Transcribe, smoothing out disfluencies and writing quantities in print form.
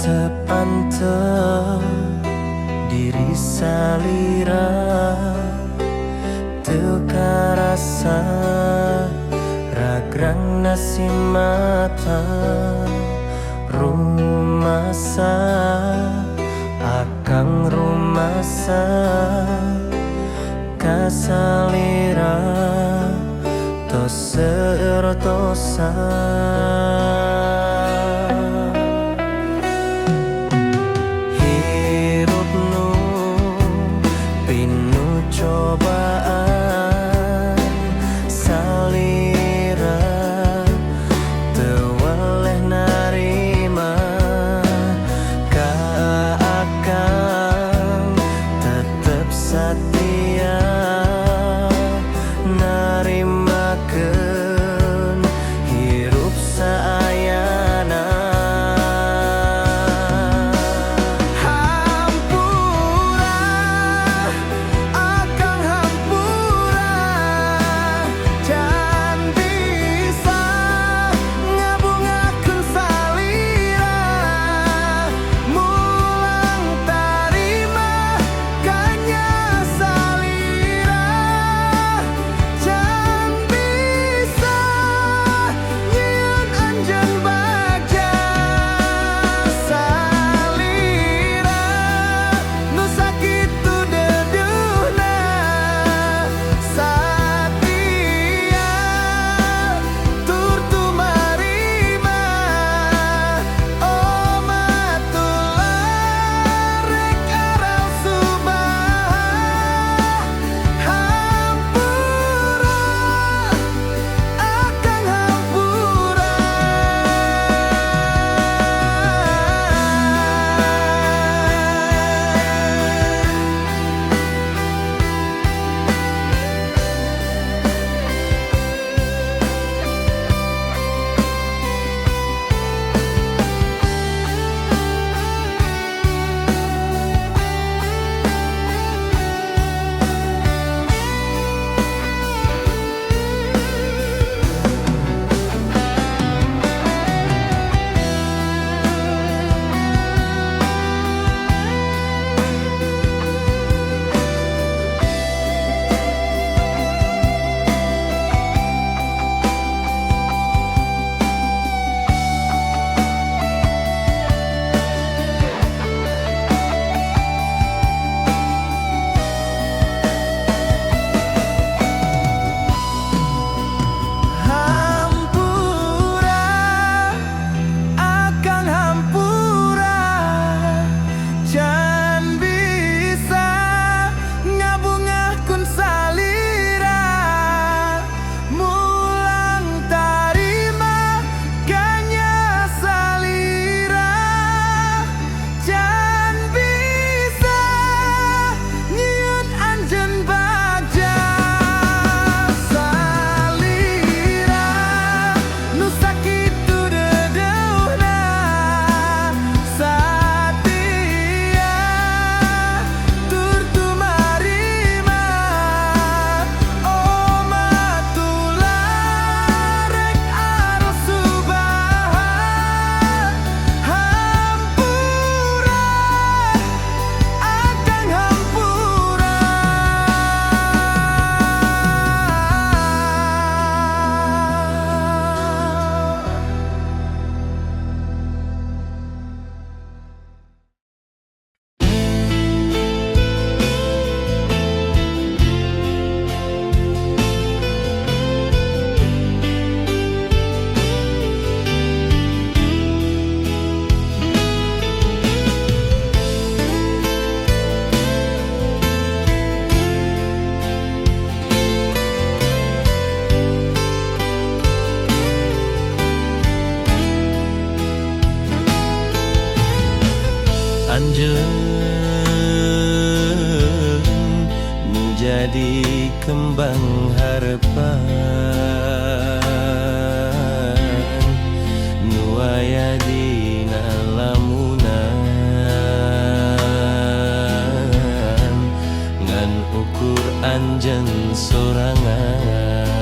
Tepantep diri salira teu karasa ragrang nasi mata rumasa akang rumasa kasalira toser tosa hirupnu pinu cobaan salira tewaleh narima ka akang tetep setia narimakeun hirup saayana. Hampura akang hampura can bisa ngabungakeun salira mulang tarima kanya salira can bisa nyieun anjeun bagja salira nu sakitu dedeuna satia tur tumarima omatullah rek aral subah hampura akang hampura. Hampura akang hampura can bisa ngabungakeun salira mulang tarima kanya salira can bisa nyieun anjeun bagja salira nu sakitu dedeuna satia tur tumarima omatullah rek aral subah hampura akang hampura. Anjeun menjadi kembang harapan nu aya dina lamunan ngan ukur anjeun sorangan